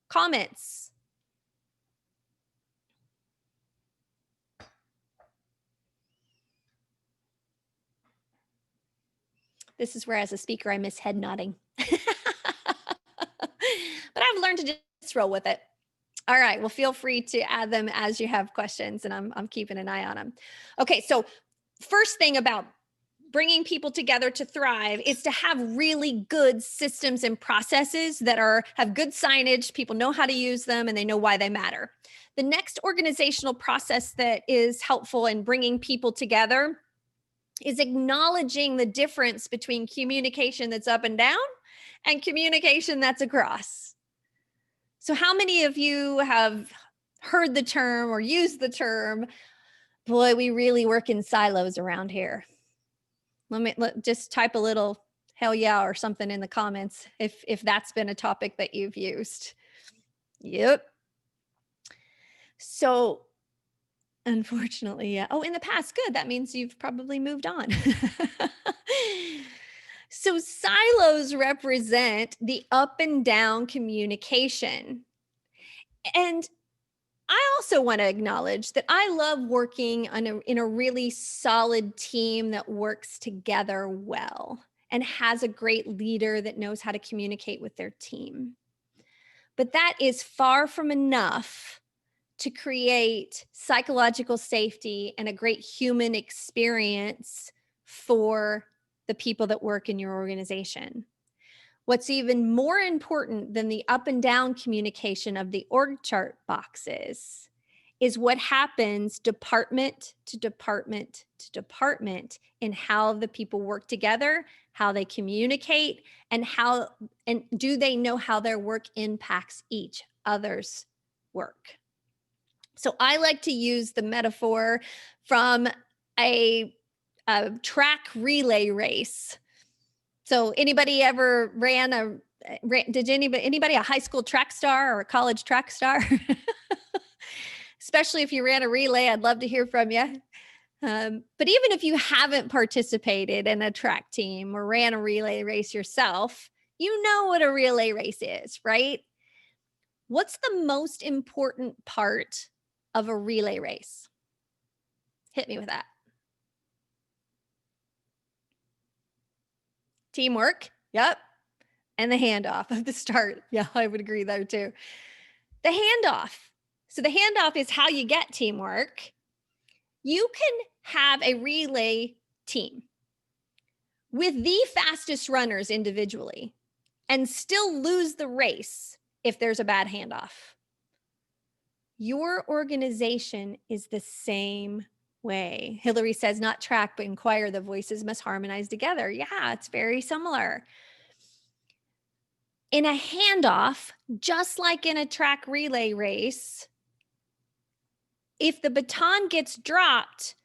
Comments? This is where, as a speaker, I miss head nodding. But I've learned to just roll with it. All right. Well, feel free to add them as you have questions, and I'm keeping an eye on them. Okay. So first thing about bringing people together to thrive is to have really good systems and processes that have good signage. People know how to use them and they know why they matter. The next organizational process that is helpful in bringing people together is acknowledging the difference between communication that's up and down and communication that's across. So how many of you have heard the term or used the term, boy, we really work in silos around here? Just type a little hell yeah or something in the comments if that's been a topic that you've used. Yep. So unfortunately, yeah. Oh, in the past, good. That means you've probably moved on. So silos represent the up and down communication. And I also want to acknowledge that I love working in a really solid team that works together well and has a great leader that knows how to communicate with their team. But that is far from enough to create psychological safety and a great human experience for the people that work in your organization. What's even more important than the up and down communication of the org chart boxes is what happens department to department to department in how the people work together, how they communicate, and do they know how their work impacts each other's work. So I like to use the metaphor from a track relay race. So anybody ever did anybody a high school track star or a college track star? Especially if you ran a relay, I'd love to hear from you. But even if you haven't participated in a track team or ran a relay race yourself, you know what a relay race is, right? What's the most important part of a relay race? Hit me with that. Teamwork. Yep. And the handoff of the start. Yeah, I would agree there too. The handoff. So the handoff is how you get teamwork. You can have a relay team with the fastest runners individually and still lose the race if there's a bad handoff. Your organization is the same way. Hillary says, not track, but inquire. The voices must harmonize together. Yeah, it's very similar. In a handoff, just like in a track relay race, if the baton gets dropped,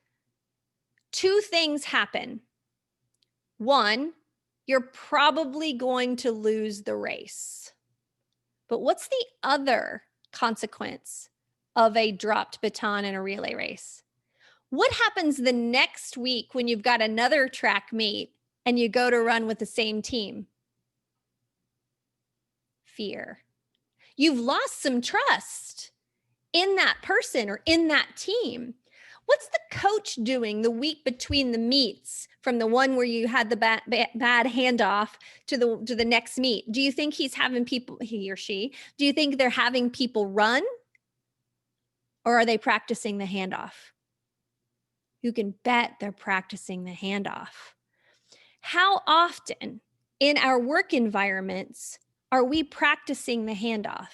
two things happen. One, you're probably going to lose the race. But what's the other consequence of a dropped baton in a relay race? What happens the next week when you've got another track meet and you go to run with the same team? Fear. You've lost some trust in that person or in that team. What's the coach doing the week between the meets from the one where you had the bad handoff to the next meet? Do you think he's having people, he or she, do you think they're having people run, or are they practicing the handoff? You can bet they're practicing the handoff. How often in our work environments are we practicing the handoff?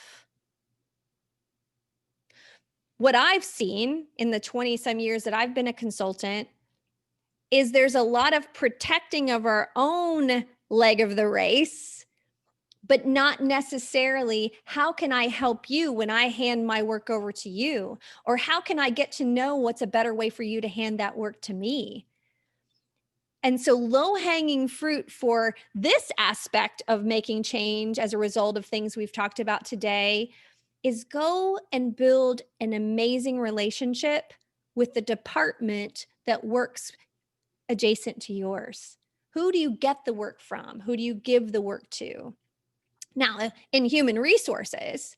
What I've seen in the 20-some years that I've been a consultant is there's a lot of protecting of our own leg of the race, but not necessarily how can I help you when I hand my work over to you? Or how can I get to know what's a better way for you to hand that work to me? And so low-hanging fruit for this aspect of making change as a result of things we've talked about today is go and build an amazing relationship with the department that works adjacent to yours. Who do you get the work from? Who do you give the work to? Now, in human resources,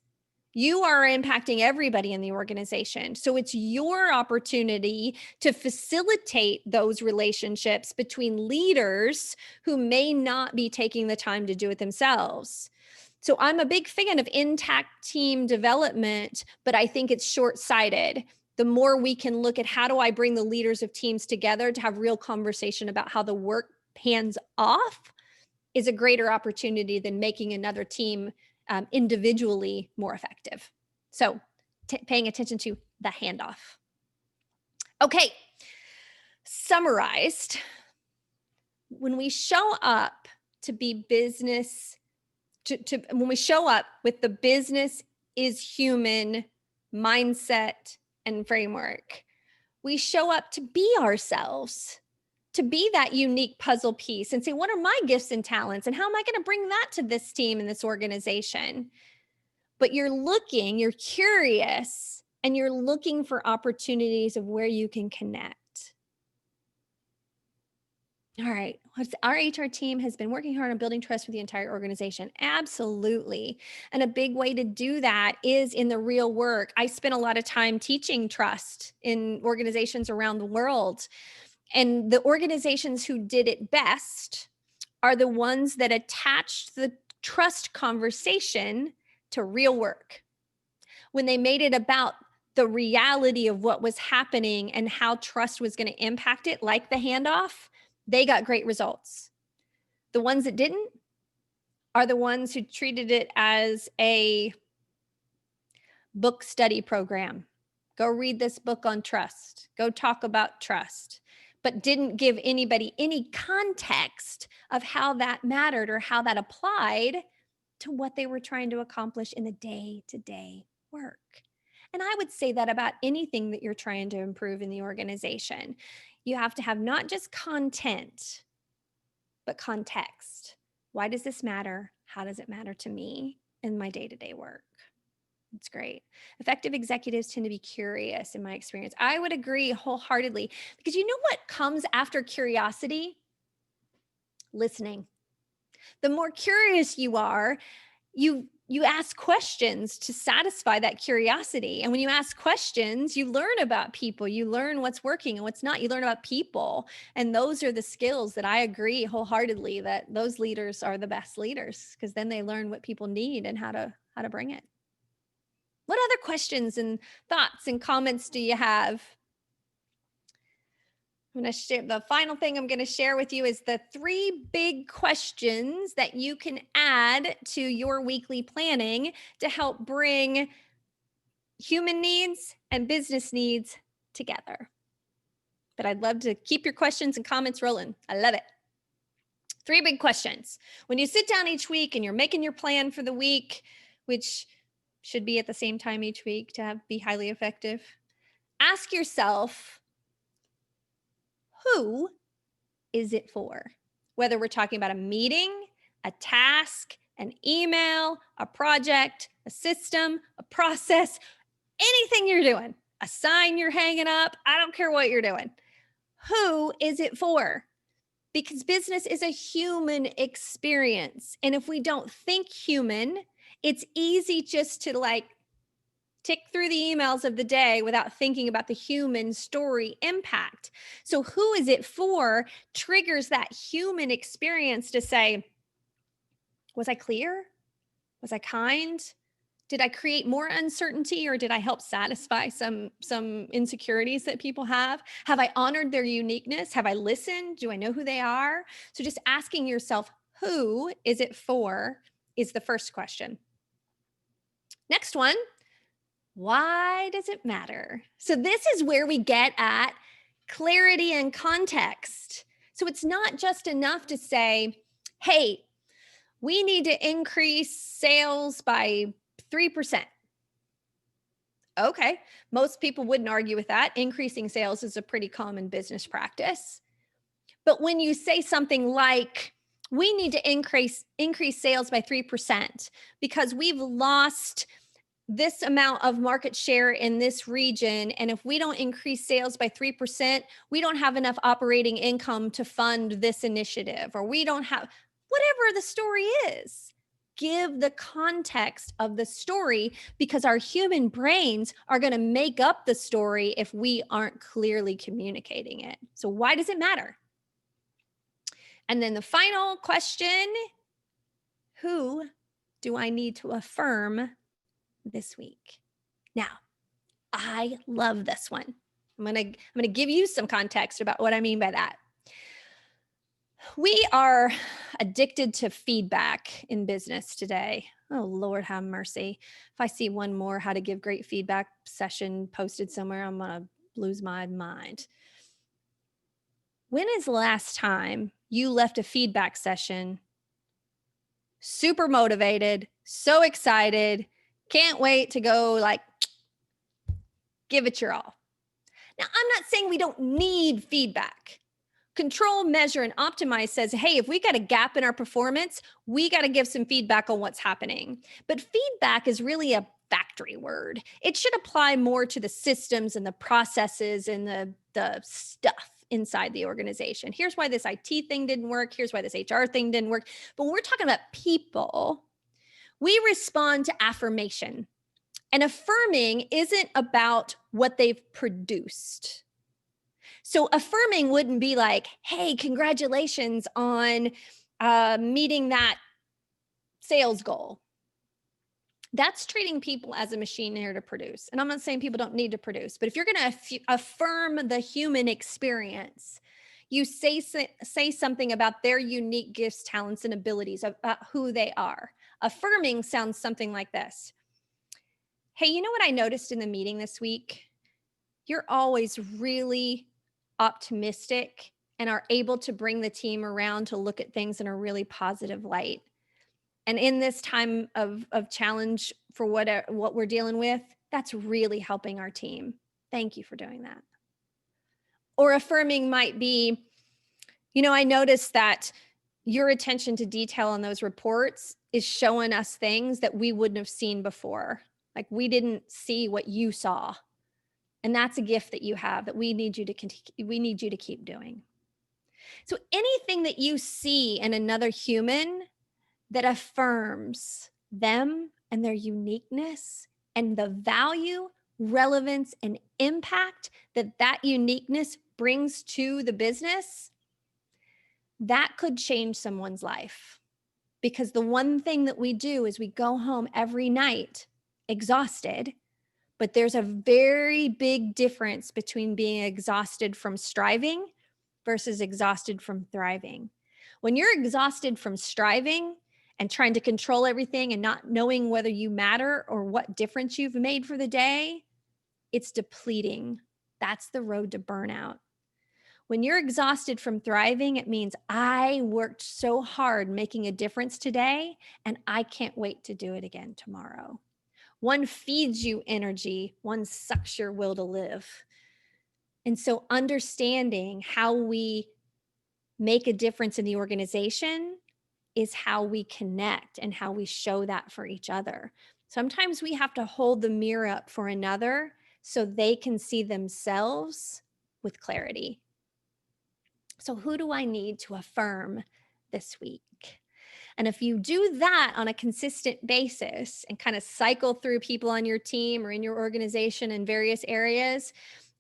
you are impacting everybody in the organization. So it's your opportunity to facilitate those relationships between leaders who may not be taking the time to do it themselves. So I'm a big fan of intact team development, but I think it's short-sighted. The more we can look at how do I bring the leaders of teams together to have real conversation about how the work hands off is a greater opportunity than making another team individually more effective. So paying attention to the handoff. Okay, summarized, when we show up to be business, when we show up with the business is human mindset and framework, we show up to be ourselves, to be that unique puzzle piece and say, what are my gifts and talents? And how am I going to bring that to this team and this organization? But you're curious, and you're looking for opportunities of where you can connect. All right. Our HR team has been working hard on building trust with the entire organization. Absolutely. And a big way to do that is in the real work. I spent a lot of time teaching trust in organizations around the world. And the organizations who did it best are the ones that attached the trust conversation to real work. When they made it about the reality of what was happening and how trust was going to impact it, like the handoff, they got great results. The ones that didn't are the ones who treated it as a book study program. Go read this book on trust. Go talk about trust, but didn't give anybody any context of how that mattered or how that applied to what they were trying to accomplish in the day-to-day work. And I would say that about anything that you're trying to improve in the organization. You have to have not just content, but context. Why does this matter? How does it matter to me in my day-to-day work? It's great. Effective executives tend to be curious, in my experience. I would agree wholeheartedly, because you know what comes after curiosity? Listening. The more curious you are, you ask questions to satisfy that curiosity. And when you ask questions, you learn about people, you learn what's working and what's not, you learn about people. And those are the skills that I agree wholeheartedly that those leaders are the best leaders, because then they learn what people need and how to bring it. What other questions and thoughts and comments do you have? I'm going to share the final thing I'm going to share with you is the 3 big questions that you can add to your weekly planning to help bring human needs and business needs together. But I'd love to keep your questions and comments rolling. I love it. 3 big questions. When you sit down each week and you're making your plan for the week, which should be at the same time each week to be highly effective, ask yourself, who is it for? Whether we're talking about a meeting, a task, an email, a project, a system, a process, anything you're doing, a sign you're hanging up, I don't care what you're doing. Who is it for? Because business is a human experience. And if we don't think human, it's easy just to tick through the emails of the day without thinking about the human story impact. So who is it for triggers that human experience to say, was I clear? Was I kind? Did I create more uncertainty, or did I help satisfy some insecurities that people have? Have I honored their uniqueness? Have I listened? Do I know who they are? So just asking yourself, who is it for, is the first question. Next one. Why does it matter? So this is where we get at clarity and context. So it's not just enough to say, hey, we need to increase sales by 3%. Okay, most people wouldn't argue with that. Increasing sales is a pretty common business practice. But when you say something like, we need to increase sales by 3% because we've lost this amount of market share in this region, and if we don't increase sales by 3%, we don't have enough operating income to fund this initiative, or we don't have, whatever the story is. Give the context of the story, because our human brains are going to make up the story if we aren't clearly communicating it. So why does it matter? And then the final question, who do I need to affirm this week? Now, I love this one. I'm going to give you some context about what I mean by that. We are addicted to feedback in business today. Oh, Lord have mercy. If I see one more how to give great feedback session posted somewhere, I'm going to lose my mind. When is the last time you left a feedback session super motivated, so excited, can't wait to go like give it your all? Now, I'm not saying we don't need feedback. Control, measure, and optimize says, hey, if we got a gap in our performance, we got to give some feedback on what's happening. But feedback is really a factory word. It should apply more to the systems and the processes and the stuff inside the organization. Here's why this IT thing didn't work. Here's why this HR thing didn't work. But when we're talking about people, we respond to affirmation. And affirming isn't about what they've produced. So affirming wouldn't be like, hey, congratulations on meeting that sales goal. That's treating people as a machine here to produce. And I'm not saying people don't need to produce, but if you're going to affirm the human experience, you say something about their unique gifts, talents, and abilities, about who they are. Affirming sounds something like this. Hey, you know what I noticed in the meeting this week? You're always really optimistic and are able to bring the team around to look at things in a really positive light. And in this time of challenge for what we're dealing with, that's really helping our team. Thank you for doing that. Or affirming might be, you know, I noticed that your attention to detail on those reports is showing us things that we wouldn't have seen before. Like we didn't see what you saw. And that's a gift that you have that we need you to keep doing. So anything that you see in another human that affirms them and their uniqueness and the value, relevance, and impact that uniqueness brings to the business, that could change someone's life. Because the one thing that we do is we go home every night exhausted. But there's a very big difference between being exhausted from striving versus exhausted from thriving. When you're exhausted from striving and trying to control everything and not knowing whether you matter or what difference you've made for the day, it's depleting. That's the road to burnout. When you're exhausted from thriving, it means I worked so hard making a difference today, and I can't wait to do it again tomorrow. One feeds you energy, one sucks your will to live. And so understanding how we make a difference in the organization is how we connect and how we show that for each other. Sometimes we have to hold the mirror up for another so they can see themselves with clarity. So who do I need to affirm this week? And if you do that on a consistent basis and kind of cycle through people on your team or in your organization in various areas,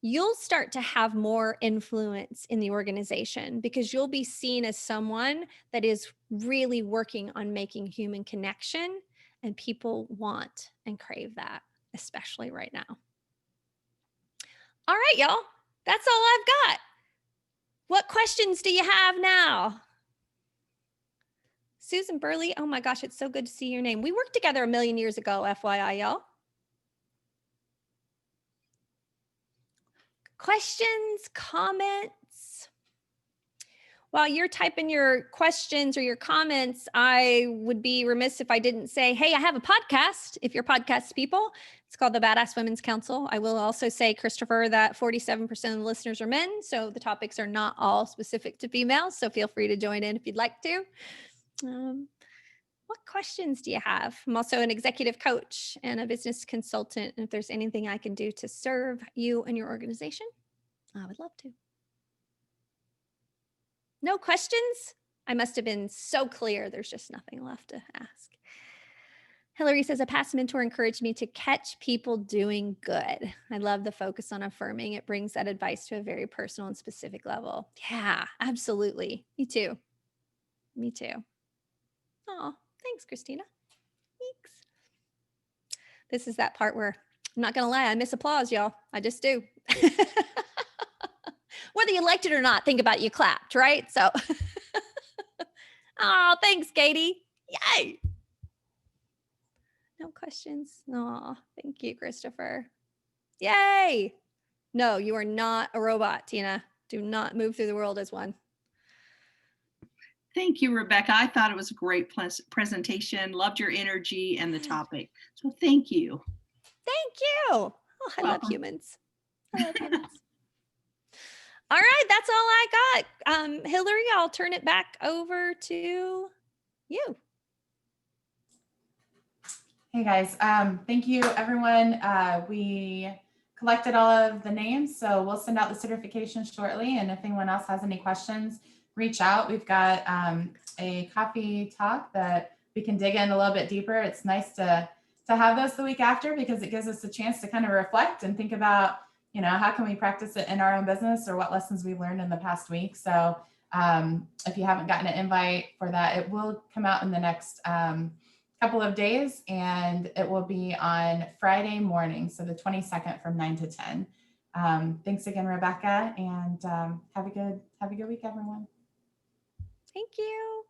you'll start to have more influence in the organization because you'll be seen as someone that is really working on making human connection, and people want and crave that, especially right now. All right, y'all, that's all I've got. What questions do you have now? Susan Burley, oh my gosh, it's so good to see your name. We worked together 1,000,000 years ago, FYI, y'all. Questions, comments? While you're typing your questions or your comments, I would be remiss if I didn't say, hey, I have a podcast, if you're podcast people. It's called the Badass Women's Council. I will also say, Christopher, that 47% of the listeners are men, so the topics are not all specific to females, so feel free to join in if you'd like to. What questions do you have? I'm also an executive coach and a business consultant. And if there's anything I can do to serve you and your organization, I would love to. No questions? I must have been so clear. There's just nothing left to ask. Hillary says, a past mentor encouraged me to catch people doing good. I love the focus on affirming. It brings that advice to a very personal and specific level. Yeah, absolutely. Me too. Me too. Oh, thanks, Christina. Thanks. This is that part where I'm not going to lie. I miss applause, y'all. I just do. Whether you liked it or not, think about it, you clapped, right? So, oh, thanks, Katie. Yay. No questions. Oh, thank you, Christopher. Yay. No, you are not a robot, Tina. Do not move through the world as one. Thank you, Rebecca. I thought it was a great presentation. Loved your energy and the topic. So thank you. Thank you. Oh, I love Welcome. humans. I love humans. All right, that's all I got. Hillary, I'll turn it back over to you. Hey guys, thank you everyone. We collected all of the names, so we'll send out the certification shortly. And if anyone else has any questions, reach out. We've got a coffee talk that we can dig in a little bit deeper. It's nice to have those the week after because it gives us a chance to kind of reflect and think about, you know, how can we practice it in our own business or what lessons we've learned in the past week. So if you haven't gotten an invite for that, it will come out in the next couple of days, and it will be on Friday morning, so the 22nd from 9 to 10. Thanks again, Rebecca, and have a good week, everyone. Thank you.